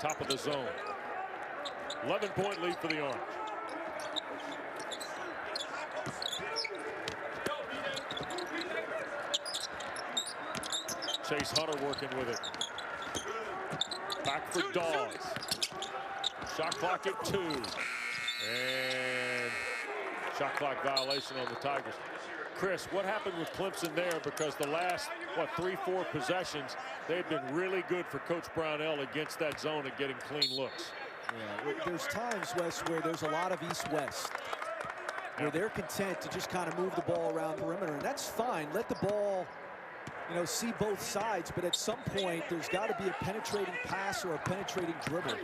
top of the zone. 11-point lead for the Orange. Chase Hunter working with it. Back for Dawes. Shot clock at 2. And shot clock violation on the Tigers. Chris, what happened with Clemson there? Because the last, 3-4 possessions, they've been really good for Coach Brownell against that zone and getting clean looks. Yeah, there's times, Wes, where there's a lot of east-west, where they're content to just kind of move the ball around the perimeter, and that's fine. Let the ball, see both sides, but at some point, there's got to be a penetrating pass or a penetrating dribble.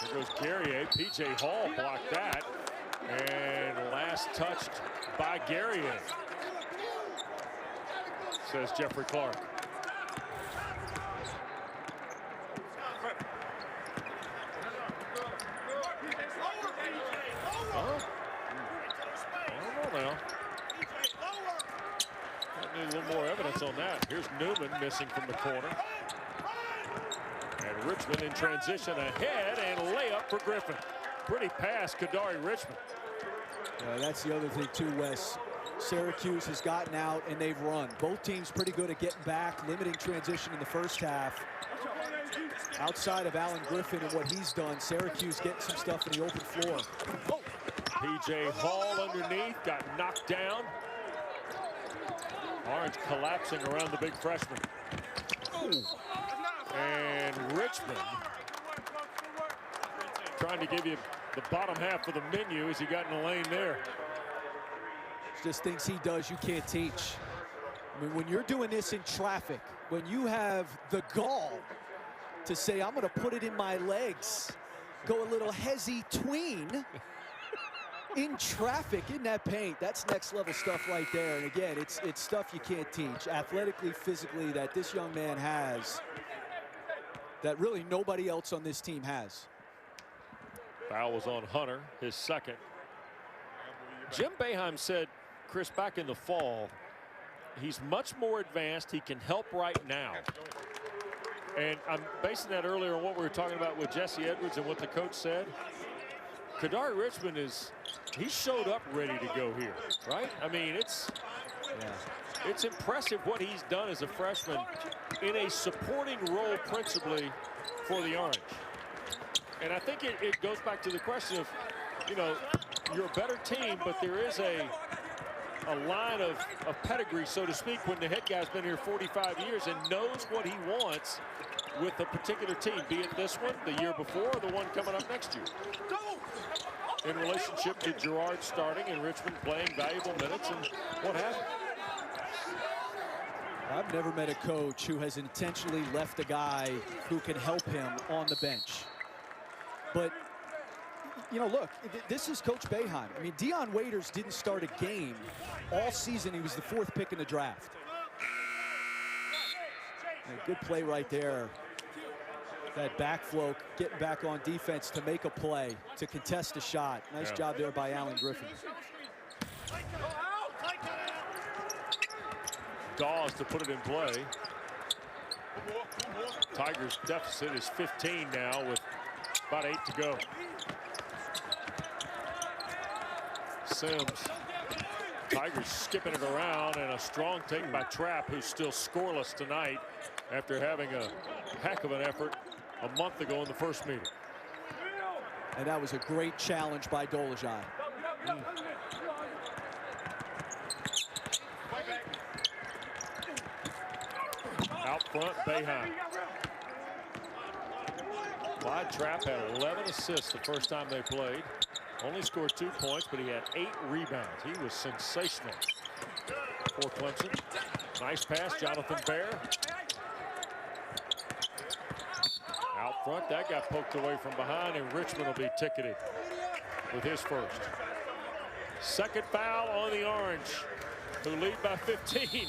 There goes Guerrier. P.J. Hall blocked that. And last touched by Guerrier, says Jeffrey Clark. I don't know now. I need a little more evidence on that. Here's Newman missing from the corner. And Richmond in transition ahead and layup for Griffin. Pretty pass, Kadari Richmond. That's the other thing too, Wes. Syracuse has gotten out and they've run. Both teams pretty good at getting back, limiting transition in the first half. Outside of Alan Griffin and what he's done, Syracuse getting some stuff in the open floor. Oh. P.J. Hall underneath, got knocked down. Orange collapsing around the big freshman. Ooh. And Richmond trying to give you the bottom half of the menu as he got in the lane there. Just things he does you can't teach. I mean, when you're doing this in traffic, when you have the gall to say, I'm going to put it in my legs, go a little hezzy tween in traffic, in that paint, that's next level stuff right there. And again, it's stuff you can't teach. Athletically, physically, that this young man has, that really nobody else on this team has. Foul was on Hunter, his second. Jim Boeheim said, Chris, back in the fall, he's much more advanced. He can help right now. And I'm basing that earlier on what we were talking about with Jesse Edwards and what the coach said. Kadari Richmond he showed up ready to go here, right? I mean, it's impressive what he's done as a freshman in a supporting role principally for the Orange. And I think it goes back to the question of, you're a better team, but there is a line of pedigree, so to speak, when the head guy's been here 45 years and knows what he wants with a particular team, be it this one, the year before, or the one coming up next year. In relationship to Girard starting and Richmond playing valuable minutes and what have you. I've never met a coach who has intentionally left a guy who can help him on the bench. But, look, this is Coach Boeheim. I mean, Dion Waiters didn't start a game all season. He was the 4th pick in the draft. A good play right there. That backflow, getting back on defense to make a play, to contest a shot. Nice job there by Alan Griffin. Dawes to put it in play. Tigers deficit is 15 now with about 8 to go. Sims. Tigers skipping it around, and a strong take by Trapp, who's still scoreless tonight after having a heck of an effort a month ago in the first meeting. And that was a great challenge by Dolezaj. Out front, Boeheim. Clyde Trapp had 11 assists the first time they played. Only scored 2 points, but he had 8 rebounds. He was sensational for Clemson. Nice pass, Jonathan Bear. Out front, that got poked away from behind, and Richmond will be ticketed with his first. Second foul on the Orange, who lead by 15.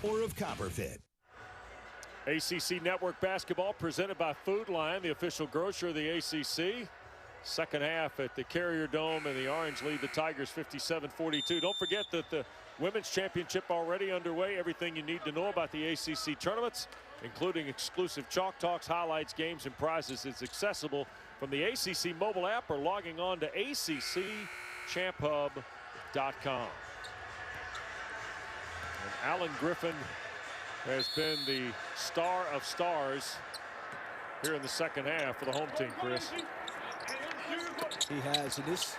Or of Copperfit. ACC Network basketball presented by Food Lion, the official grocer of the ACC. Second half at the Carrier Dome, and the Orange lead the Tigers 57-42. Don't forget that the Women's Championship already underway. Everything you need to know about the ACC tournaments, including exclusive Chalk Talks, highlights, games, and prizes, is accessible from the ACC mobile app or logging on to ACCChampHub.com. And Alan Griffin has been the star of stars here in the second half for the home team, Chris. He has, and this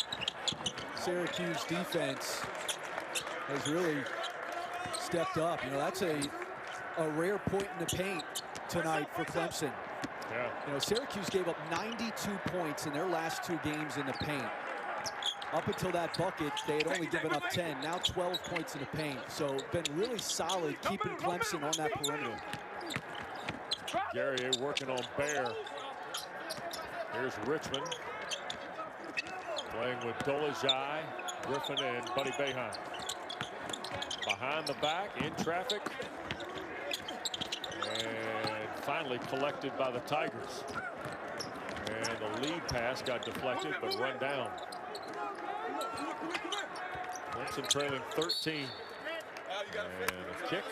Syracuse defense has really stepped up. You know, that's a rare point in the paint tonight for Clemson. Yeah. You know, Syracuse gave up 92 points in their last 2 games in the paint. Up until that bucket, they had only given up 10. Now 12 points in the paint. So been really solid keeping Clemson on that perimeter. Guerrier working on Bear. Here's Richmond playing with Dolezaj, Griffin, and Buddy Boeheim. Behind the back, in traffic. And finally collected by the Tigers. And the lead pass got deflected, but run down. Clemson trailing 13. And a kick.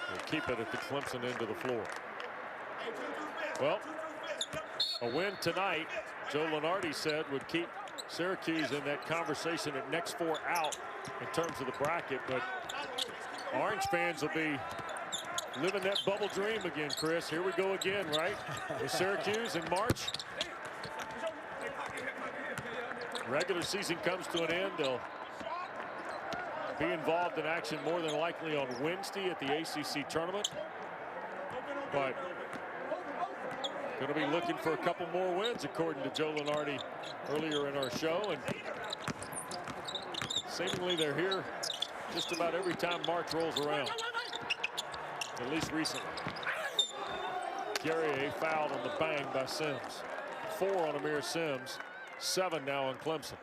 They'll keep it at the Clemson end of the floor. Well, a win tonight, Joe Lunardi said, would keep Syracuse in that conversation at next 4 out in terms of the bracket. But Orange fans will be living that bubble dream again, Chris. Here we go again, right? With Syracuse in March. Regular season comes to an end. They'll be involved in action more than likely on Wednesday at the ACC tournament. But going to be looking for a couple more wins, according to Joe Lunardi earlier in our show. And seemingly they're here just about every time March rolls around, at least recently. Guerrier fouled on the bang by Sims. 4 on Amir Sims. 7 now on Clemson.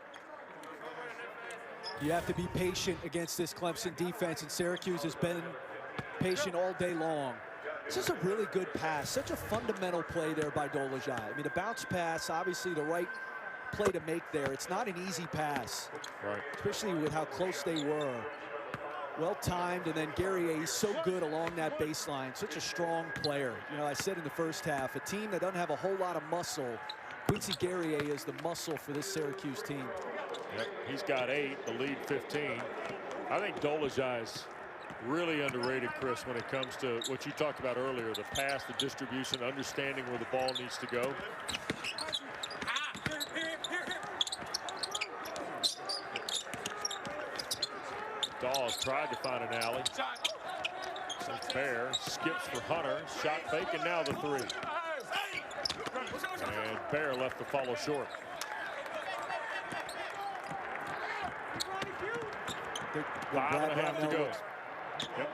You have to be patient against this Clemson defense, and Syracuse has been patient all day long. This is a really good pass. Such a fundamental play there by Dolezaj. I mean, a bounce pass, obviously the right play to make there. It's not an easy pass, right? Especially with how close they were. Well timed, and then Guerrier, he's so good along that baseline. Such a strong player. You know, I said in the first half, a team that doesn't have a whole lot of muscle. Quincy Guerrier is the muscle for this Syracuse team. Yep, he's got 8, the lead 15. I think Dolezaj is really underrated, Chris, when it comes to what you talked about earlier, the pass, the distribution, understanding where the ball needs to go. Dawes tried to find an alley. Bear skips for Hunter, shot fake, and now the 3. And Bear left to follow short. Five and a half to go. Yep.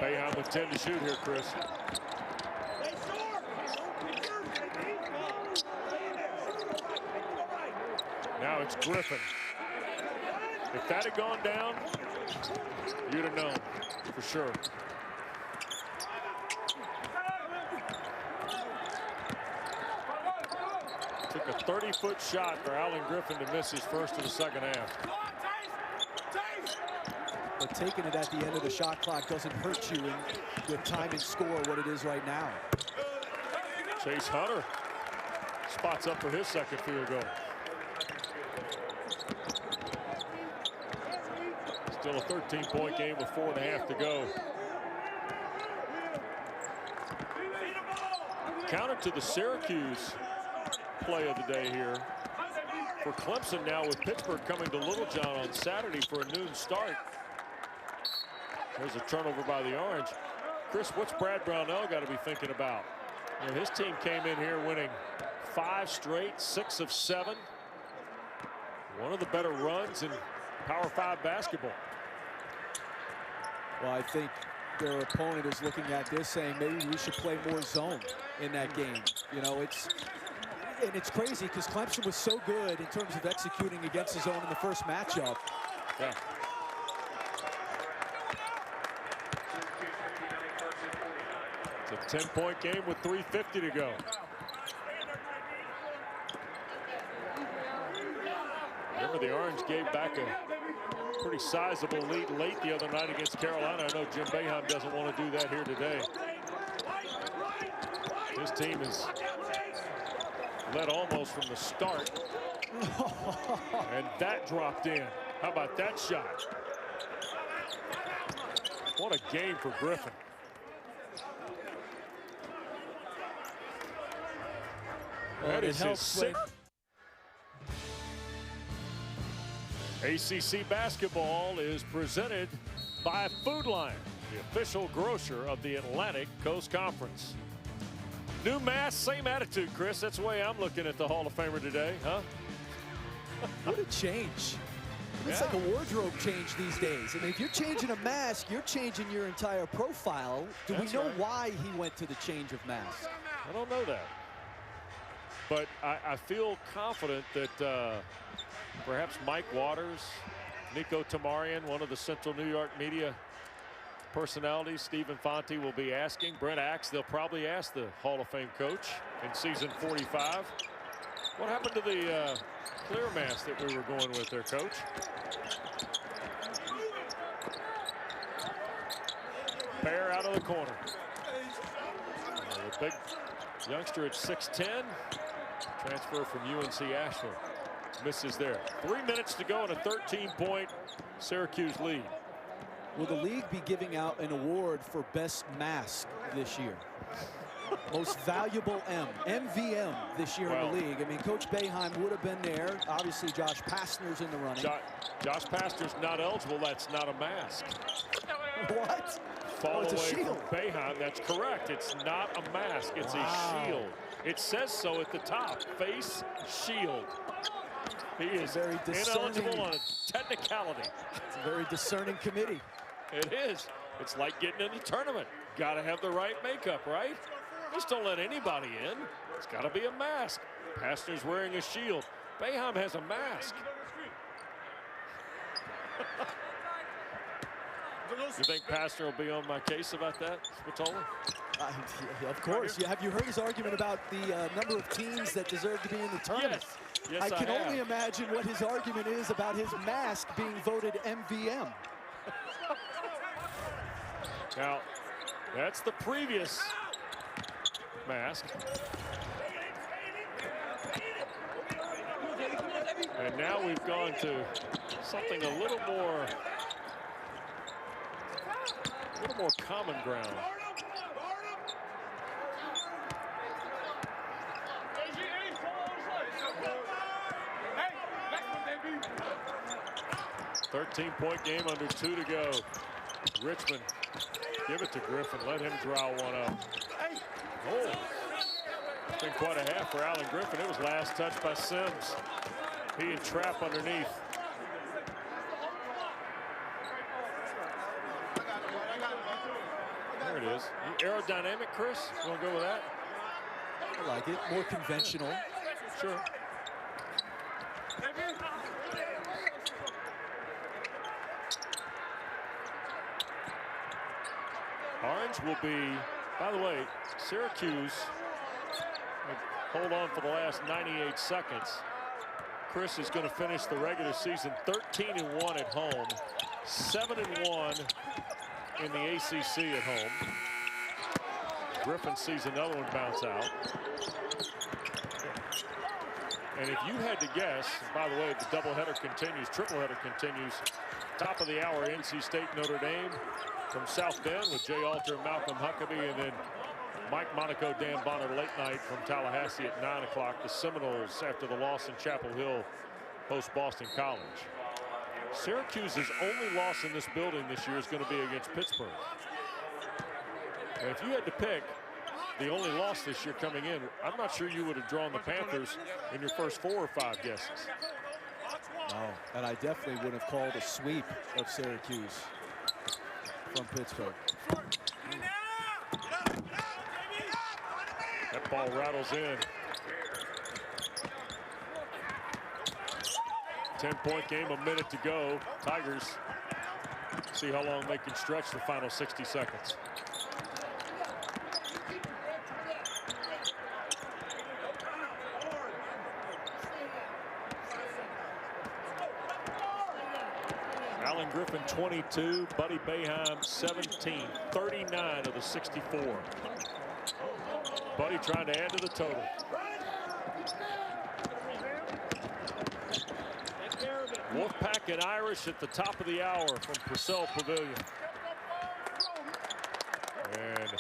Boeheim with 10 to shoot here, Chris. Now it's Griffin. If that had gone down, you'd have known for sure. Took a 30-foot shot for Alan Griffin to miss his first of the second half. But taking it at the end of the shot clock doesn't hurt you with time and score what it is right now. Chase Hunter spots up for his second field goal. Still a 13-point game with 4.5 to go. Counter to the Syracuse play of the day here for Clemson now, with Pittsburgh coming to Littlejohn on Saturday for a noon start. There's a turnover by the Orange. Chris, what's Brad Brownell got to be thinking about? You know, his team came in here winning 5 straight, 6 of 7. One of the better runs in Power 5 basketball. Well, I think their opponent is looking at this saying maybe we should play more zone in that game. You know, And it's crazy because Clemson was so good in terms of executing against his own in the first matchup. Yeah. It's a 10-point game with 3:50 to go. Remember, the Orange gave back a pretty sizable lead late the other night against Carolina. I know Jim Boeheim doesn't want to do that here today. His team is led almost from the start. And that dropped in. How about that shot? What a game for Griffin. That is his sixth. ACC basketball is presented by Food Lion, the official grocer of the Atlantic Coast Conference. New mask, same attitude, Chris. That's the way I'm looking at the Hall of Famer today, huh? What a change. It's like a wardrobe change these days. I mean, if you're changing a mask, you're changing your entire profile. Do we know why he went to the change of mask? I don't know that. But I feel confident that perhaps Mike Waters, Nico Tamarian, one of the Central New York media personalities, Stephen Fonte will be asking. Brent Axe, they'll probably ask the Hall of Fame coach in season 45. What happened to the clear mask that we were going with there, coach? Bear out of the corner. The big youngster at 6'10", transfer from UNC Asheville. Misses there. 3 minutes to go and a 13-point Syracuse lead. Will the league be giving out an award for best mask this year? Most valuable MVM this year in the league. I mean, Coach Boeheim would have been there. Obviously, Josh Pastner's in the running. Josh Pastner's not eligible. That's not a mask. What? Fall away from Boeheim. That's correct. It's not a mask. It's a shield. It says so at the top. Face shield. He is very ineligible on a technicality. It's a very discerning committee. It is. It's like getting in the tournament. Got to have the right makeup, right? Just don't let anybody in. It's got to be a mask. Pastner's wearing a shield. Boeheim has a mask. You think Pastner will be on my case about that, Spatola? Of course. Have you heard his argument about the number of teams that deserve to be in the tournament? Yes, I can only imagine what his argument is about his mask being voted MVM. Now, that's the previous mask. And now we've gone to something a little more common ground. A 13-point game under 2 to go. Richmond, give it to Griffin. Let him draw one up. Oh, it's been quite a half for Alan Griffin. It was last touched by Sims. He and Trapp underneath. There it is. Aerodynamic, Chris? You want to go with that? I like it. More conventional. Sure. Orange will be, by the way, Syracuse, hold on for the last 98 seconds. Chris is going to finish the regular season 13-1 at home, 7-1 in the ACC at home. Griffin sees another one bounce out. And if you had to guess, by the way, the doubleheader continues, tripleheader continues. Top of the hour, NC State, Notre Dame. From South Bend with Jay Alter and Malcolm Huckabee, and then Mike Monaco, Dan Bonner late night from Tallahassee at 9 o'clock. The Seminoles, after the loss in Chapel Hill, host Boston College. Syracuse's only loss in this building this year is going to be against Pittsburgh. And if you had to pick the only loss this year coming in, I'm not sure you would have drawn the Panthers in your first 4 or 5 guesses. No, and I definitely would have called a sweep of Syracuse from Pittsburgh. That ball rattles in. 10-point game, a minute to go. Tigers see how long they can stretch the final 60 seconds. Alan Griffin 22, Buddy Boeheim 17, 39 of the 64. Buddy trying to add to the total. Wolfpack and Irish at the top of the hour from Purcell Pavilion. And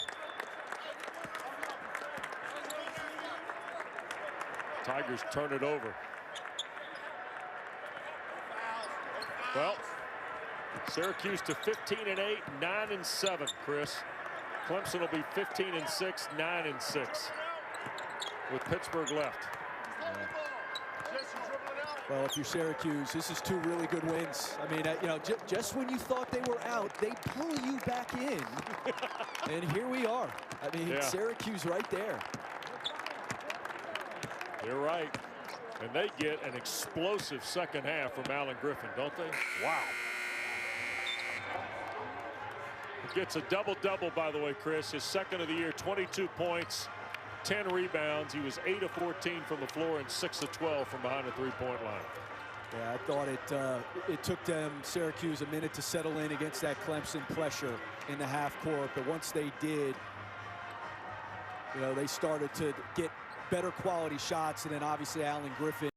Tigers turn it over. Well, Syracuse to 15-8, 9-7, Chris. Clemson will be 15-6, 9-6 with Pittsburgh left. Well, if you're Syracuse, this is two really good wins. I mean, you know, just when you thought they were out, they pull you back in. And here we are. I mean, Syracuse right there. You're right. And they get an explosive second half from Alan Griffin, don't they? Wow. He gets a double-double, by the way, Chris. His second of the year, 22 points, 10 rebounds. He was 8 of 14 from the floor and 6 of 12 from behind the three-point line. Yeah, I thought it took them, Syracuse, a minute to settle in against that Clemson pressure in the half court. But once they did, you know, they started to get better quality shots. And then obviously Alan Griffin